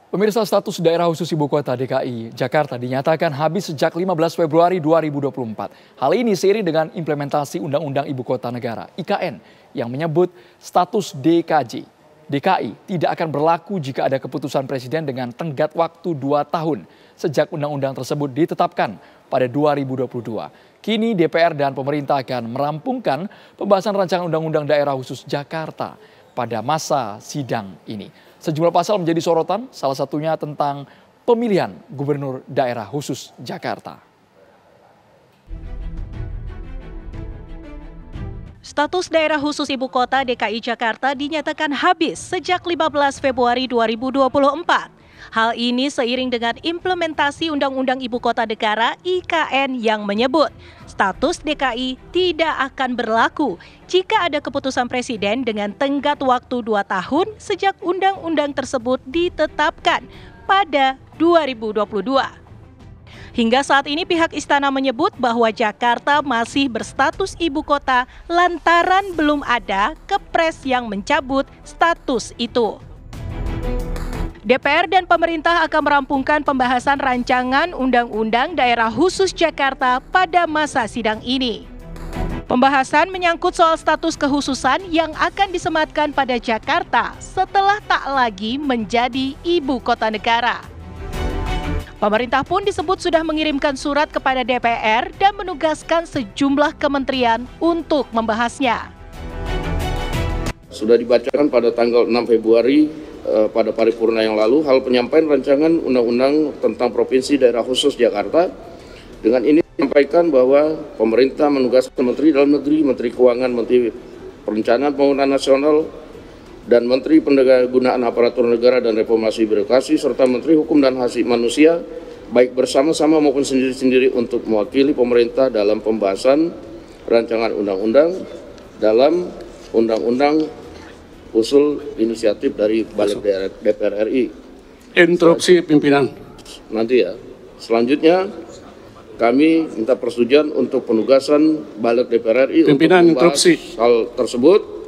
Pemirsa, status daerah khusus Ibu Kota DKI Jakarta dinyatakan habis sejak 15 Februari 2024. Hal ini seiring dengan implementasi Undang-Undang Ibu Kota Negara (IKN) yang menyebut status DKI tidak akan berlaku jika ada keputusan Presiden dengan tenggat waktu 2 tahun sejak undang-undang tersebut ditetapkan pada 2022. Kini DPR dan pemerintah akan merampungkan pembahasan rancangan Undang-Undang Daerah Khusus Jakarta pada masa sidang ini. Sejumlah pasal menjadi sorotan, salah satunya tentang pemilihan Gubernur Daerah Khusus Jakarta. Status daerah khusus Ibu Kota DKI Jakarta dinyatakan habis sejak 15 Februari 2024. Hal ini seiring dengan implementasi Undang-Undang Ibu Kota Negara (IKN) yang menyebut status DKI tidak akan berlaku jika ada keputusan Presiden dengan tenggat waktu 2 tahun sejak undang-undang tersebut ditetapkan pada 2022. Hingga saat ini pihak istana menyebut bahwa Jakarta masih berstatus ibu kota lantaran belum ada Kepres yang mencabut status itu. DPR dan pemerintah akan merampungkan pembahasan rancangan Undang-Undang Daerah Khusus Jakarta pada masa sidang ini. Pembahasan menyangkut soal status kekhususan yang akan disematkan pada Jakarta setelah tak lagi menjadi ibu kota negara. Pemerintah pun disebut sudah mengirimkan surat kepada DPR dan menugaskan sejumlah kementerian untuk membahasnya. Sudah dibacakan pada tanggal 6 Februari pada paripurna yang lalu hal penyampaian rancangan Undang-Undang tentang Provinsi Daerah Khusus Jakarta. Dengan ini menyampaikan bahwa pemerintah menugaskan Menteri Dalam Negeri, Menteri Keuangan, Menteri Perencanaan Pembangunan Nasional, dan Menteri Pendayagunaan Aparatur Negara dan Reformasi Birokrasi, serta Menteri Hukum dan Hak Asasi Manusia, baik bersama-sama maupun sendiri-sendiri untuk mewakili pemerintah dalam pembahasan rancangan undang-undang dalam Undang-Undang usul inisiatif dari Balik DPR RI. Interupsi pimpinan. Nanti ya. Selanjutnya kami minta persetujuan untuk penugasan Balik DPR RI pimpinan untuk membahas interupsi hal tersebut.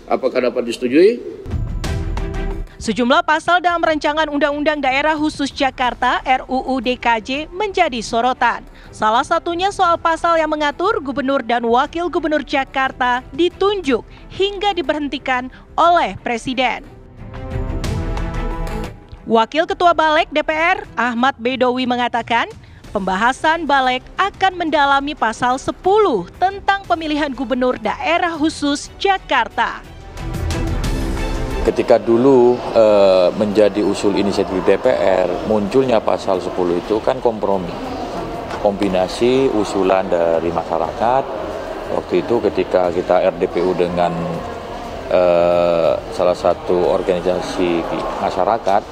Apakah dapat disetujui? Sejumlah pasal dalam rancangan Undang-Undang Daerah Khusus Jakarta (RUU DKJ) menjadi sorotan. Salah satunya soal pasal yang mengatur Gubernur dan Wakil Gubernur Jakarta ditunjuk hingga diberhentikan oleh Presiden. Wakil Ketua Balik DPR Ahmad Bedowi mengatakan, pembahasan Balik akan mendalami pasal 10 tentang pemilihan Gubernur Daerah Khusus Jakarta. Ketika dulu menjadi usul inisiatif DPR, munculnya pasal 10 itu kan kompromi. Kombinasi usulan dari masyarakat. Waktu itu ketika kita RDPU dengan salah satu organisasi masyarakat,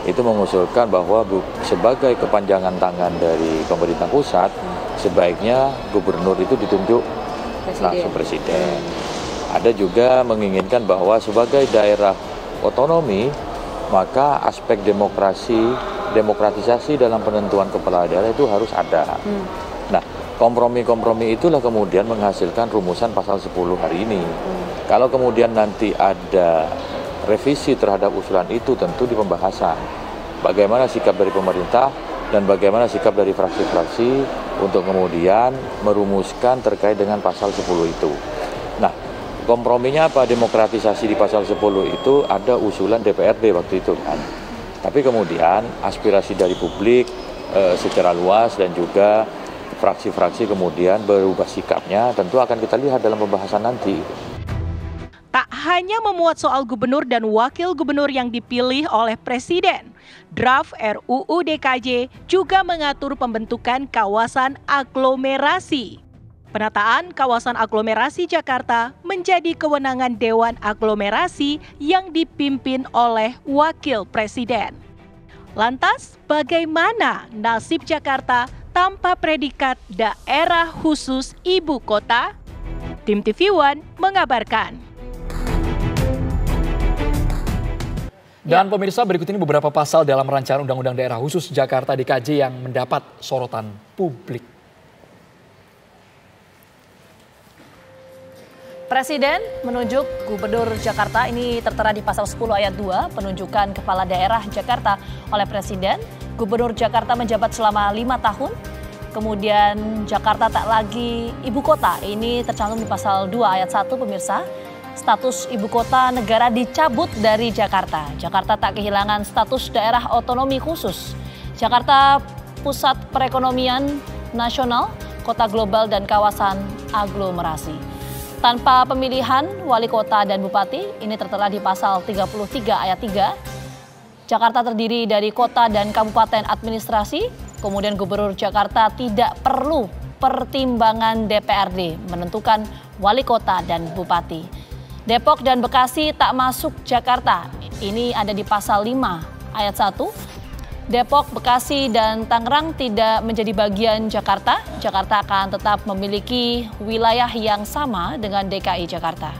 itu mengusulkan bahwa sebagai kepanjangan tangan dari pemerintah pusat, sebaiknya gubernur itu ditunjuk langsung Presiden. Ada juga menginginkan bahwa sebagai daerah otonomi, maka aspek demokratisasi dalam penentuan kepala daerah itu harus ada. Nah, kompromi-kompromi itulah kemudian menghasilkan rumusan pasal 10 hari ini. Kalau kemudian nanti ada revisi terhadap usulan itu, tentu di pembahasan. Bagaimana sikap dari pemerintah dan bagaimana sikap dari fraksi-fraksi untuk kemudian merumuskan terkait dengan pasal 10 itu. Nah, komprominya apa? Demokratisasi di pasal 10 itu ada usulan DPRD waktu itu kan. Tapi kemudian aspirasi dari publik secara luas dan juga fraksi-fraksi kemudian berubah sikapnya, tentu akan kita lihat dalam pembahasan nanti. Tak hanya memuat soal gubernur dan wakil gubernur yang dipilih oleh Presiden, draft RUU DKJ juga mengatur pembentukan kawasan aglomerasi. Penataan kawasan aglomerasi Jakarta menjadi kewenangan Dewan Aglomerasi yang dipimpin oleh Wakil Presiden. Lantas, bagaimana nasib Jakarta tanpa predikat daerah khusus ibu kota? Tim TV One mengabarkan. Dan pemirsa, berikut ini beberapa pasal dalam rancangan Undang-Undang Daerah Khusus Jakarta DKJ yang mendapat sorotan publik. Presiden menunjuk Gubernur Jakarta, ini tertera di pasal 10 ayat 2, penunjukan kepala daerah Jakarta oleh Presiden. Gubernur Jakarta menjabat selama 5 tahun, kemudian Jakarta tak lagi ibu kota, ini tercantum di pasal 2 ayat 1 pemirsa. Status ibu kota negara dicabut dari Jakarta. Jakarta tak kehilangan status daerah otonomi khusus. Jakarta pusat perekonomian nasional, kota global dan kawasan aglomerasi. Tanpa pemilihan wali kota dan bupati, ini tertera di pasal 33 ayat 3. Jakarta terdiri dari kota dan kabupaten administrasi, kemudian Gubernur Jakarta tidak perlu pertimbangan DPRD menentukan wali kota dan bupati. Depok dan Bekasi tak masuk Jakarta, ini ada di pasal 5 ayat 1. Depok, Bekasi, dan Tangerang tidak menjadi bagian Jakarta. Jakarta akan tetap memiliki wilayah yang sama dengan DKI Jakarta.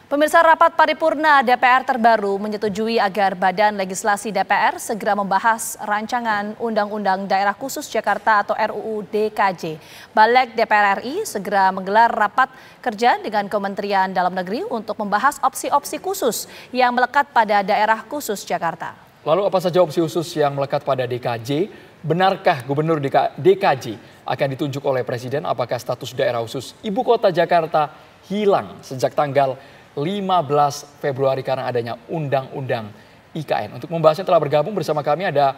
Pemirsa, rapat paripurna DPR terbaru menyetujui agar Badan Legislasi DPR segera membahas rancangan Undang-Undang Daerah Khusus Jakarta atau RUU DKJ. Balik DPR RI segera menggelar rapat kerja dengan Kementerian Dalam Negeri untuk membahas opsi-opsi khusus yang melekat pada daerah khusus Jakarta. Lalu apa saja opsi khusus yang melekat pada DKJ? Benarkah Gubernur DKJ akan ditunjuk oleh Presiden? Apakah status daerah khusus Ibu Kota Jakarta hilang sejak tanggal 15 Februari karena adanya Undang-Undang IKN. Untuk membahasnya telah bergabung bersama kami ada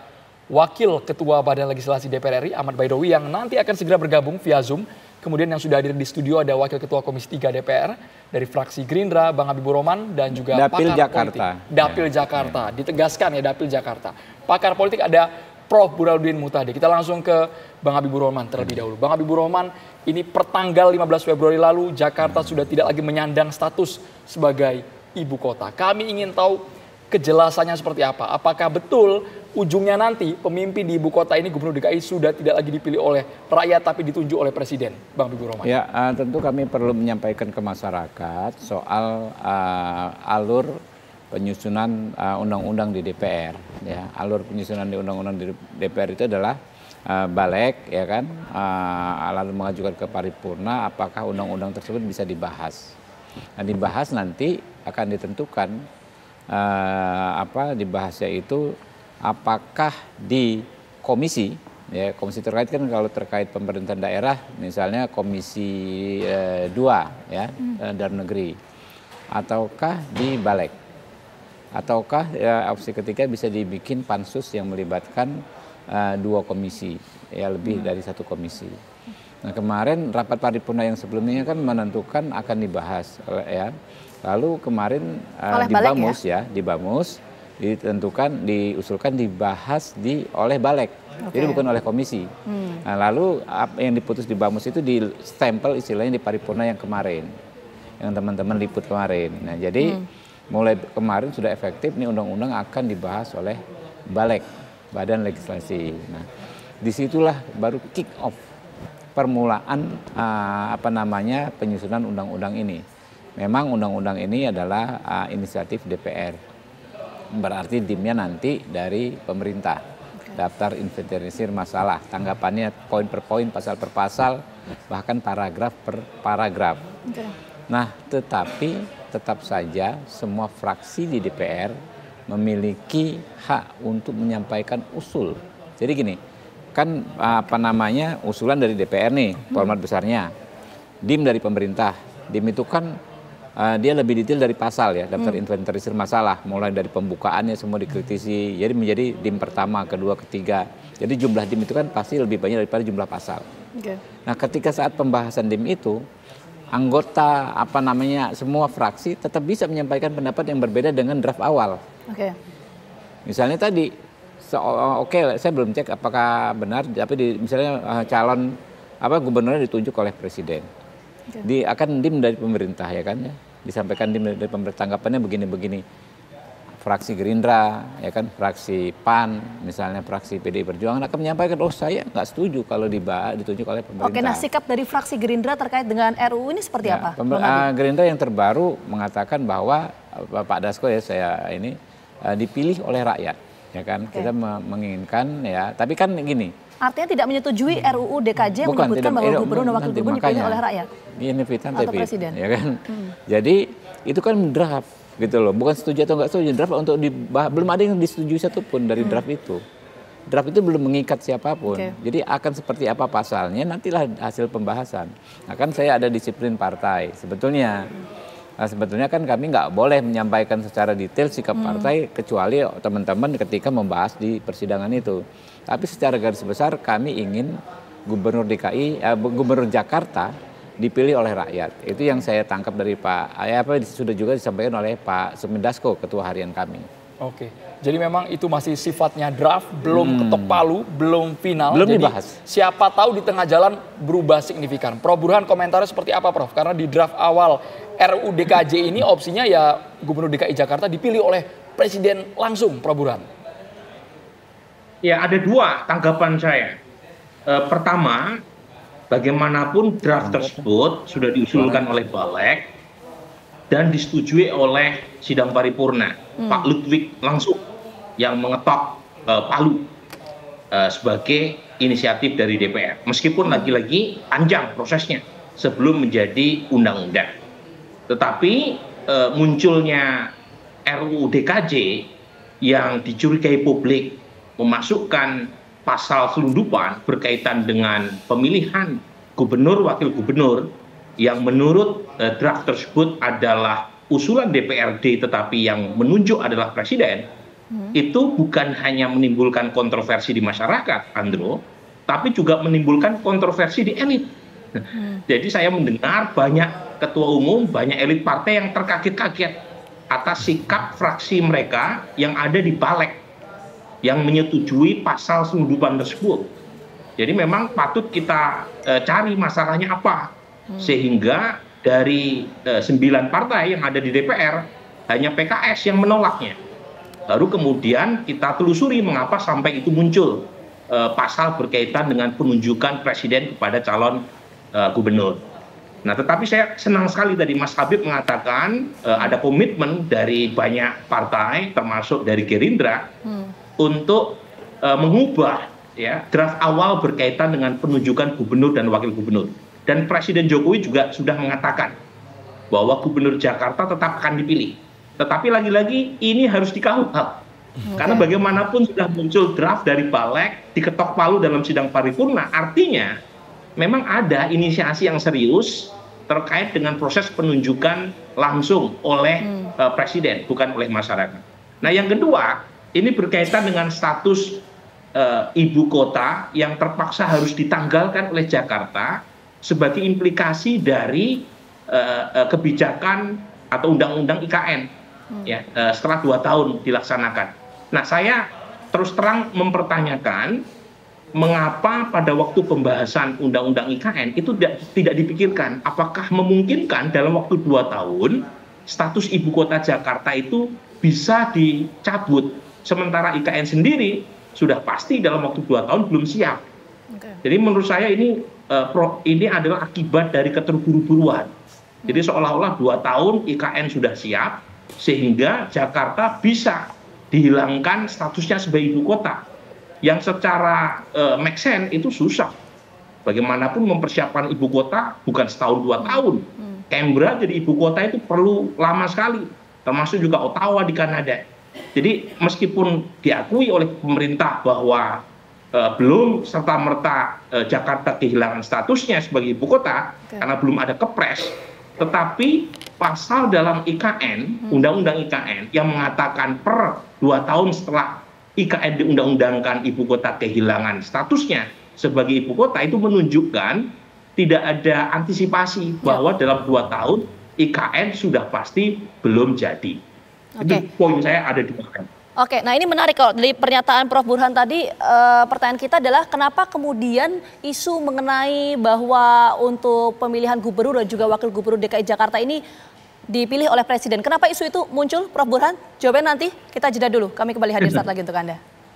Wakil Ketua Badan Legislasi DPR RI Ahmad Baidowi yang nanti akan segera bergabung via Zoom. Kemudian yang sudah hadir di studio ada Wakil Ketua Komisi 3 DPR dari fraksi Gerindra Bang Habibur Rahman dan juga Dapil pakar Jakarta. Politik Dapil Jakarta. Ditegaskan ya Dapil Jakarta. Pakar politik ada Prof. Burhanuddin Muhtadi. Kita langsung ke Bang Habibur Rahman terlebih dahulu. Bang Habibur Rahman, ini pertanggal 15 Februari lalu Jakarta sudah tidak lagi menyandang status sebagai ibu kota. Kami ingin tahu kejelasannya seperti apa. Apakah betul ujungnya nanti pemimpin di ibu kota ini Gubernur DKI sudah tidak lagi dipilih oleh rakyat tapi ditunjuk oleh Presiden, Bang Habibur Rahman? Ya, tentu kami perlu menyampaikan ke masyarakat soal alur penyusunan undang-undang di DPR. Ya, alur penyusunan di undang-undang di DPR itu adalah balik, ya kan, lalu mengajukan ke paripurna apakah undang-undang tersebut bisa dibahas. Nah, dibahas nanti akan ditentukan dibahasnya itu apakah di komisi, ya komisi terkait kan kalau terkait pemerintahan daerah, misalnya komisi 2 ya dalam negeri, ataukah di balik, ataukah opsi ketiga bisa dibikin pansus yang melibatkan 2 komisi, ya lebih dari 1 komisi. Nah, kemarin rapat paripurna yang sebelumnya kan menentukan akan dibahas, ya. Lalu kemarin di Bamus ya, di Bamus ditentukan, diusulkan dibahas oleh Balek, jadi bukan oleh komisi. Nah, lalu yang diputus di Bamus itu di stempel istilahnya di paripurna yang kemarin, yang teman-teman liput kemarin. Nah, jadi mulai kemarin sudah efektif nih undang-undang akan dibahas oleh Balek, Badan Legislasi. Nah, disitulah baru kick off permulaan penyusunan undang-undang ini. Memang undang-undang ini adalah inisiatif DPR. Berarti dimnya nanti dari pemerintah. Daftar inventarisir masalah, tanggapannya poin per poin, pasal per pasal, bahkan paragraf per paragraf. Nah, tetapi tetap saja semua fraksi di DPR memiliki hak untuk menyampaikan usul. Jadi gini, kan usulan dari DPR nih, format besarnya. DIM dari pemerintah. DIM itu kan dia lebih detail dari pasal ya, daftar inventarisir masalah, mulai dari pembukaannya semua dikritisi, jadi menjadi DIM pertama, kedua, ketiga. Jadi jumlah DIM itu kan pasti lebih banyak daripada jumlah pasal. Nah, ketika saat pembahasan DIM itu, anggota semua fraksi tetap bisa menyampaikan pendapat yang berbeda dengan draft awal. Misalnya tadi, saya belum cek apakah benar, tapi misalnya calon gubernurnya ditunjuk oleh presiden. Akan DIM dari pemerintah, ya kan, ya, disampaikan DIM dari pemerintah, tanggapannya begini-begini. Fraksi Gerindra, ya kan, fraksi PAN, misalnya fraksi PDI Perjuangan akan menyampaikan, saya nggak setuju kalau ditunjuk oleh pemerintah. Oke, nah sikap dari fraksi Gerindra terkait dengan RUU ini seperti apa? Gerindra yang terbaru mengatakan bahwa Pak Dasko ya, saya ini dipilih oleh rakyat, ya kan? Kita menginginkan ya, tapi kan gini. Artinya tidak menyetujui RUU DKJ yang menyebutkan bahwa gubernur dan wakil gubernur dipilih oleh rakyat ini atau presiden, ya kan? Jadi itu kan draft gitu loh, bukan setuju atau nggak setuju, draft untuk dibahas, belum ada yang disetujui satupun dari draft itu. Draft itu belum mengikat siapapun. Jadi akan seperti apa pasalnya nantilah hasil pembahasan. Nah kan saya ada disiplin partai sebetulnya. Nah, sebetulnya kan kami nggak boleh menyampaikan secara detail sikap partai kecuali teman-teman ketika membahas di persidangan itu. Tapi secara garis besar kami ingin gubernur gubernur Jakarta dipilih oleh rakyat. Itu yang saya tangkap dari sudah juga disampaikan oleh Pak Sumindasko, ketua harian kami. Oke, jadi memang itu masih sifatnya draft, belum ketok palu, belum final. Belum jadi dibahas. Siapa tahu di tengah jalan berubah signifikan. Prof Burhan, komentarnya seperti apa Prof? Karena di draft awal RUU DKJ ini opsinya ya Gubernur DKI Jakarta dipilih oleh Presiden langsung, Prof Burhan. Ya, ada dua tanggapan saya. Pertama, bagaimanapun draft tersebut sudah diusulkan oleh Balek dan disetujui oleh sidang paripurna. Pak Ludwig langsung yang mengetok palu sebagai inisiatif dari DPR. Meskipun lagi-lagi panjang prosesnya sebelum menjadi undang-undang. Tetapi munculnya RUU DKJ yang dicurigai publik memasukkan pasal selundupan berkaitan dengan pemilihan gubernur, wakil gubernur yang menurut draft tersebut adalah usulan DPRD tetapi yang menunjuk adalah presiden, itu bukan hanya menimbulkan kontroversi di masyarakat, Andro, tapi juga menimbulkan kontroversi di elit. Jadi saya mendengar banyak ketua umum, banyak elit partai yang terkaget-kaget atas sikap fraksi mereka yang ada di Balek yang menyetujui pasal selundupan tersebut. Jadi memang patut kita cari masalahnya apa. Sehingga dari 9 partai yang ada di DPR, hanya PKS yang menolaknya. Baru kemudian kita telusuri mengapa sampai itu muncul pasal berkaitan dengan penunjukan presiden kepada calon gubernur. Nah, tetapi saya senang sekali tadi Mas Habib mengatakan ada komitmen dari banyak partai, termasuk dari Gerindra, untuk mengubah ya draft awal berkaitan dengan penunjukan gubernur dan wakil gubernur. Dan Presiden Jokowi juga sudah mengatakan bahwa gubernur Jakarta tetap akan dipilih. Tetapi lagi-lagi ini harus dikawal. Karena bagaimanapun sudah muncul draft dari Balek, diketok palu dalam sidang paripurna. Artinya memang ada inisiasi yang serius terkait dengan proses penunjukan langsung oleh Presiden, bukan oleh masyarakat. Nah yang kedua, ini berkaitan dengan status ibu kota yang terpaksa harus ditanggalkan oleh Jakarta sebagai implikasi dari kebijakan atau undang-undang IKN ya setelah 2 tahun dilaksanakan. Nah, saya terus terang mempertanyakan mengapa pada waktu pembahasan undang-undang IKN itu tidak dipikirkan apakah memungkinkan dalam waktu 2 tahun status ibu kota Jakarta itu bisa dicabut, sementara IKN sendiri sudah pasti dalam waktu 2 tahun belum siap. Jadi menurut saya ini adalah akibat dari keterburu-buruan. Jadi seolah-olah 2 tahun IKN sudah siap sehingga Jakarta bisa dihilangkan statusnya sebagai ibu kota. Yang secara make sense itu susah. Bagaimanapun mempersiapkan ibu kota bukan setahun 2 tahun. Canberra jadi ibu kota itu perlu lama sekali. Termasuk juga Ottawa di Kanada. Jadi meskipun diakui oleh pemerintah bahwa belum serta-merta Jakarta kehilangan statusnya sebagai ibu kota karena belum ada kepres, tetapi pasal dalam IKN, undang-undang IKN yang mengatakan per 2 tahun setelah IKN diundang-undangkan ibu kota kehilangan statusnya sebagai ibu kota, itu menunjukkan tidak ada antisipasi bahwa dalam 2 tahun IKN sudah pasti belum jadi. Itu poin saya ada di IKN. Oke, nah ini menarik kalau dari pernyataan Prof Burhan tadi, pertanyaan kita adalah kenapa kemudian isu mengenai bahwa untuk pemilihan gubernur dan juga wakil gubernur DKI Jakarta ini dipilih oleh Presiden. Kenapa isu itu muncul, Prof Burhan? Jawabannya nanti, kita jeda dulu. Kami kembali hadir saat lagi untuk Anda.